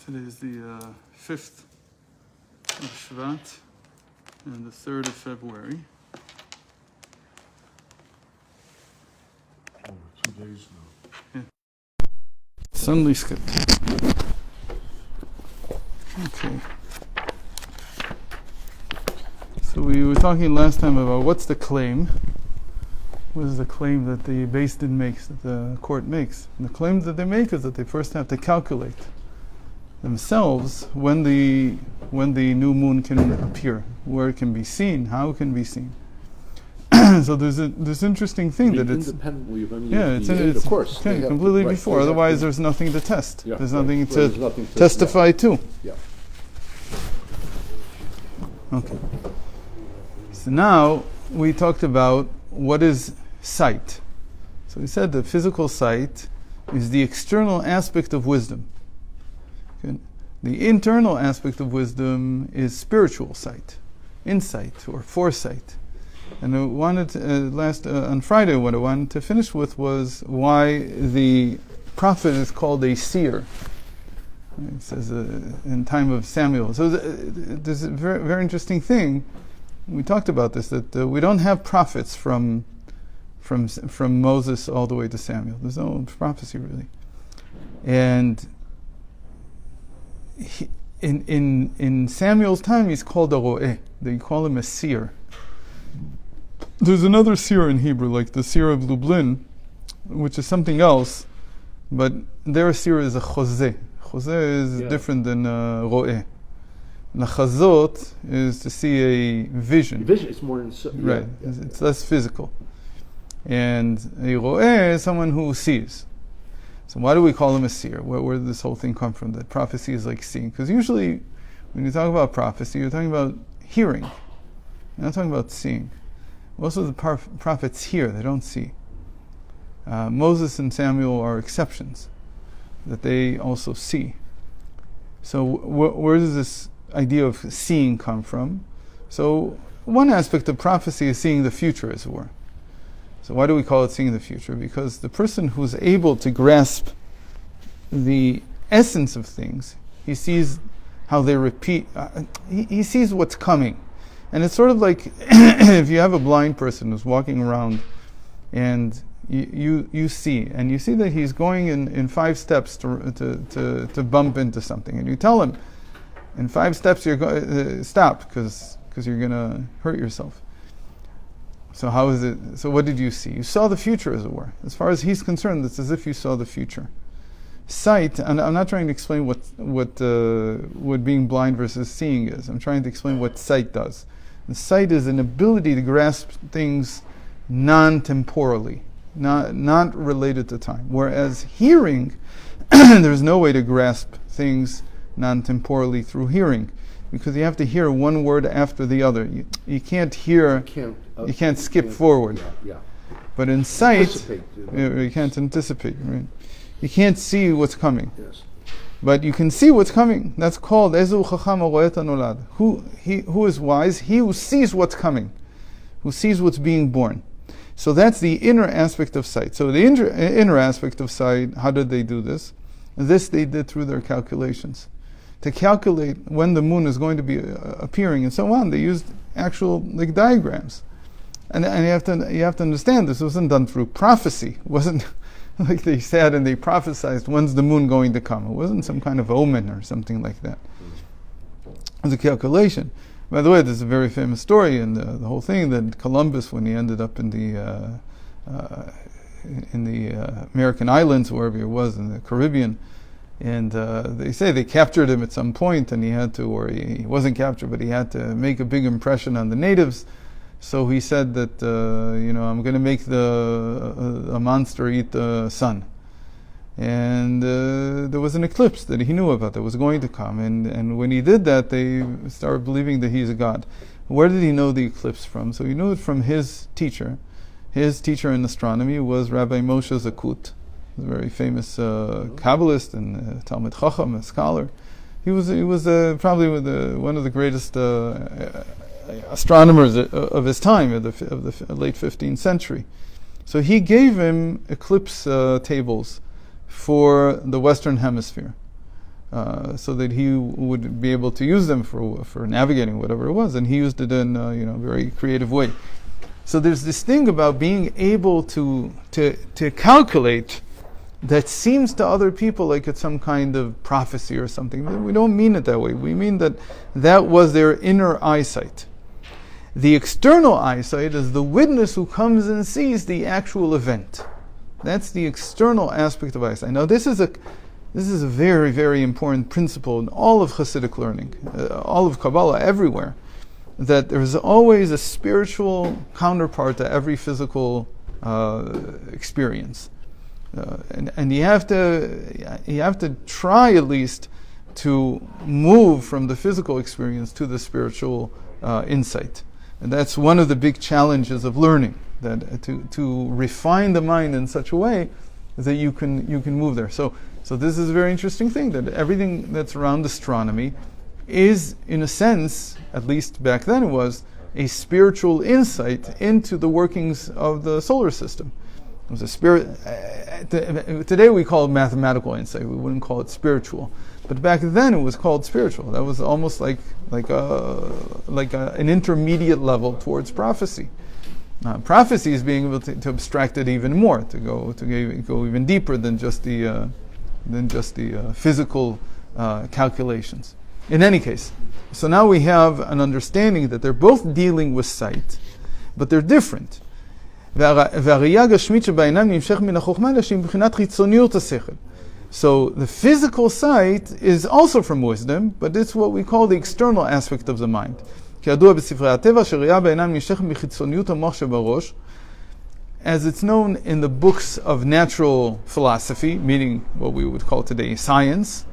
Today is the 5th of Shvat and the 3rd of February. Over 2 days now. Yeah. Suddenly skipped. Okay. So we were talking last time about what's the claim. What is the claim that the Beis Din makes, that the court makes? And the claim that they make is that they first have to calculate themselves when the new moon can appear, where it can be seen, how it can be seen. So there's this interesting thing that it's independently of any it's of course completely right, before. Otherwise, there's nothing to test. Yeah, there's right. nothing Right, to there's nothing to testify to. Yeah. Okay. So now we talked about what is sight. So we said that physical sight is the external aspect of wisdom. Okay. The internal aspect of wisdom is spiritual sight, insight or foresight. And I wanted to, on Friday, what I wanted to finish with was why the prophet is called a seer. It says in time of Samuel. So there's a very, very interesting thing. We talked about this, that we don't have prophets from Moses all the way to Samuel. There's no prophecy really. And in Samuel's time, he's called a ro'eh. They call him a seer. There's another seer in Hebrew, like the seer of Lublin, which is something else, but their seer is a chozeh. Chozeh is different than ro'eh. Nachazot is to see a vision. Vision, it's more right. It's less physical. And a ro'eh is someone who sees. So why do we call him a seer? Where did this whole thing come from? That prophecy is like seeing. Because usually, when you talk about prophecy, you're talking about hearing. You're not talking about seeing. Most of the prophets hear; they don't see. Moses and Samuel are exceptions, that they also see. So where does this idea of seeing come from? So one aspect of prophecy is seeing the future, as it were. So why do we call it seeing the future? Because the person who's able to grasp the essence of things, he sees how they repeat. He sees what's coming. And it's sort of like if you have a blind person who's walking around and you see that he's going in 5 steps to bump into something. And you tell him, in 5 steps you're going stop because you're going to hurt yourself. So how is it? So what did you see? You saw the future, as it were. As far as he's concerned, it's as if you saw the future. Sight, and I'm not trying to explain what being blind versus seeing is. I'm trying to explain what sight does. And sight is an ability to grasp things non-temporally, not related to time. Whereas hearing, there's no way to grasp things non-temporally through hearing, because you have to hear one word after the other. You can't hear. You can't skip forward. Yeah. But in sight, you can't anticipate. Right? You can't see what's coming. Yes. But you can see what's coming. That's called Ezu Chacham Haro'eh Hanolad. Who is wise? He who sees what's coming, who sees what's being born. So that's the inner aspect of sight. So the inner aspect of sight, how did they do this? This they did through their calculations. To calculate when the moon is going to be appearing and so on, they used actual diagrams. And you have to understand, this wasn't done through prophecy. It wasn't like they sat and they prophesied, when's the moon going to come? It wasn't some kind of omen or something like that. It was a calculation. By the way, there's a very famous story in the whole thing that Columbus, when he ended up in the American islands, wherever he was, in the Caribbean, and they say they captured him at some point, and he had to, or he wasn't captured, but he had to make a big impression on the natives. So he said that, I'm going to make a monster eat the sun. And there was an eclipse that he knew about that was going to come. And when he did that, they started believing that he's a god. Where did he know the eclipse from? So he knew it from his teacher. His teacher in astronomy was Rabbi Moshe Zakut, a very famous Kabbalist and Talmid Chacham, a scholar. He was probably one of the greatest astronomers of his time, of the late 15th century. So he gave him eclipse tables for the Western Hemisphere. so that he would be able to use them for navigating whatever it was, and he used it in a very creative way. So there's this thing about being able to calculate that seems to other people like it's some kind of prophecy or something. We don't mean it that way. We mean that was their inner eyesight. The external eyesight is the witness who comes and sees the actual event. That's the external aspect of eyesight. Now this is a very, very important principle in all of Hasidic learning, all of Kabbalah, everywhere, that there's always a spiritual counterpart to every physical experience. And you have to try at least to move from the physical experience to the spiritual insight. And that's one of the big challenges of learning, that to refine the mind in such a way that you can move there. So this is a very interesting thing, that everything that's around astronomy is, in a sense, at least back then it was, a spiritual insight into the workings of the solar system. It was a spirit. Today we call it mathematical insight. We wouldn't call it spiritual, but back then it was called spiritual. That was almost like an intermediate level towards prophecy. Prophecy is being able to abstract it even more, to go even deeper than just the physical calculations. In any case, so now we have an understanding that they're both dealing with sight, but they're different. So the physical sight is also from wisdom, but it's what we call the external aspect of the mind. As it's known in the books of natural philosophy, meaning what we would call today science,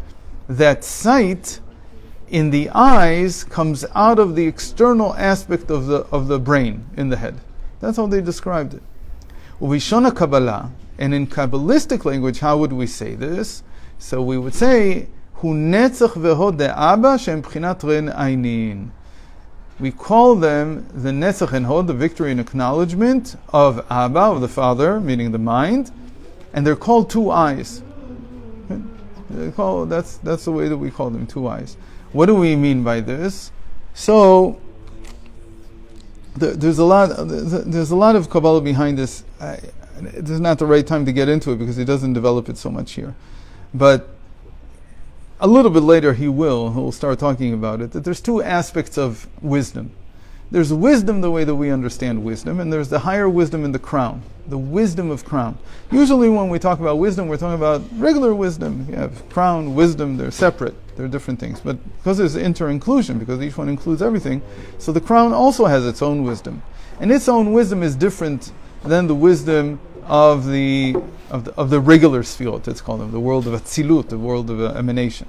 that sight in the eyes comes out of the external aspect of the brain in the head. That's how they described it. Uvishona Kabbalah, and in Kabbalistic language, how would we say this? So we would say, Hu netzach vehod de'aba shem b'chinat ren einin. We call them the netzach and hod, the victory and acknowledgement of Abba, of the Father, meaning the mind, and they're called two eyes. That's the way that we call them, two eyes. What do we mean by this? So there's a lot of Kabbalah behind this. This is not the right time to get into it because he doesn't develop it so much here. But a little bit later he'll start talking about it, that there's two aspects of wisdom. There's wisdom the way that we understand wisdom, and there's the higher wisdom in the crown, the wisdom of crown. Usually when we talk about wisdom, we're talking about regular wisdom. You have crown, wisdom, they're separate. They're different things. But because there's inter-inclusion, because each one includes everything, so the crown also has its own wisdom. And its own wisdom is different than the wisdom of the regular sfirot, it's called them, the world of Atzilut, the world of emanation.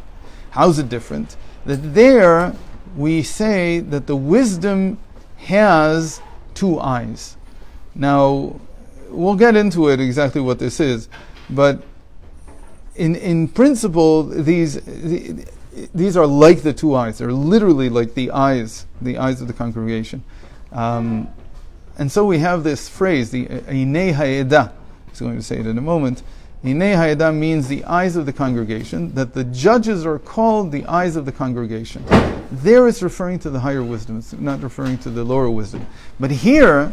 How's it different? That there we say that the wisdom has two eyes. Now, we'll get into it exactly what this is, but in principle, these are like the two eyes. They're literally like the eyes of the congregation. And so we have this phrase, the Einei Ha'edah. He's going to say it in a moment. Einei Ha'edah means the eyes of the congregation, that the judges are called the eyes of the congregation. There it's referring to the higher wisdom, it's not referring to the lower wisdom. But here,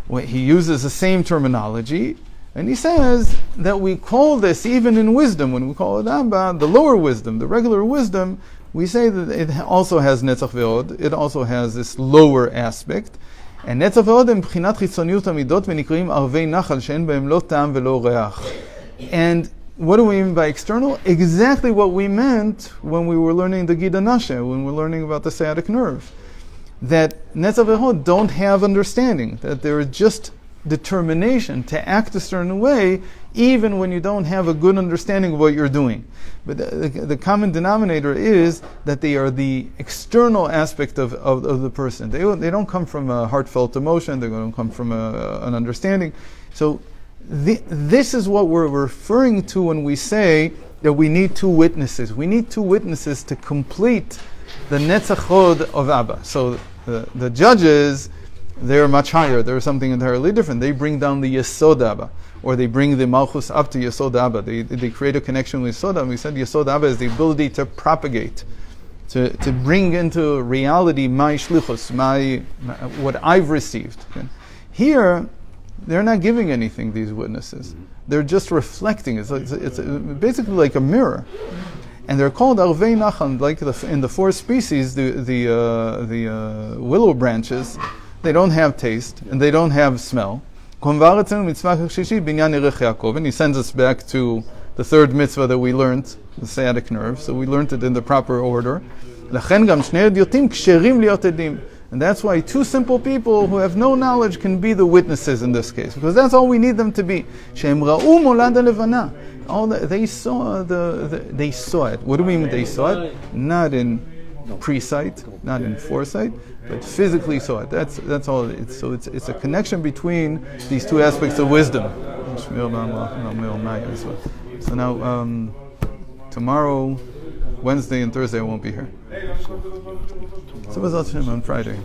he uses the same terminology, and he says that we call this, even in wisdom, when we call it Abba, the lower wisdom, the regular wisdom, we say that it also has Netzach Ve'od, it also has this lower aspect. And Netzach Ve'od הם בחינת חיצוניות המידות ונקראים ערבי נחל שאין בהם לא טעם ולא ריח. And what do we mean by external? Exactly what we meant when we were learning the Gida Nashe, when we're learning about the sciatic nerve. That Netzach Ve'od don't have understanding, that there is just determination to act a certain way, even when you don't have a good understanding of what you're doing. But the common denominator is that they are the external aspect of the person. They don't come from a heartfelt emotion, they don't come from an understanding. So this is what we're referring to when we say that we need two witnesses. We need two witnesses to complete the Netzach Hod of Abba. So the judges, they're much higher. They're something entirely different. They bring down the Yesod Abba. or they bring the Malchus up to Yesod Abba. They create a connection with Yesod Abba. We said Yesod Abba is the ability to propagate, to bring into reality my shlichus, what I've received. Okay? Here, they're not giving anything, these witnesses. They're just reflecting. It's basically like a mirror. And they're called Arvei Nachan, like in the four species, the willow branches, they don't have taste and they don't have smell. And he sends us back to the third mitzvah that we learned, the sciatic nerve. So we learned it in the proper order. And that's why two simple people who have no knowledge can be the witnesses in this case, because that's all we need them to be. They saw they saw it. What do we mean they saw it? Not in pre-sight, not in foresight, but physically saw it. That's all it is. So it's a connection between these two aspects of wisdom. So now tomorrow, Wednesday and Thursday I won't be here. So what's on Friday?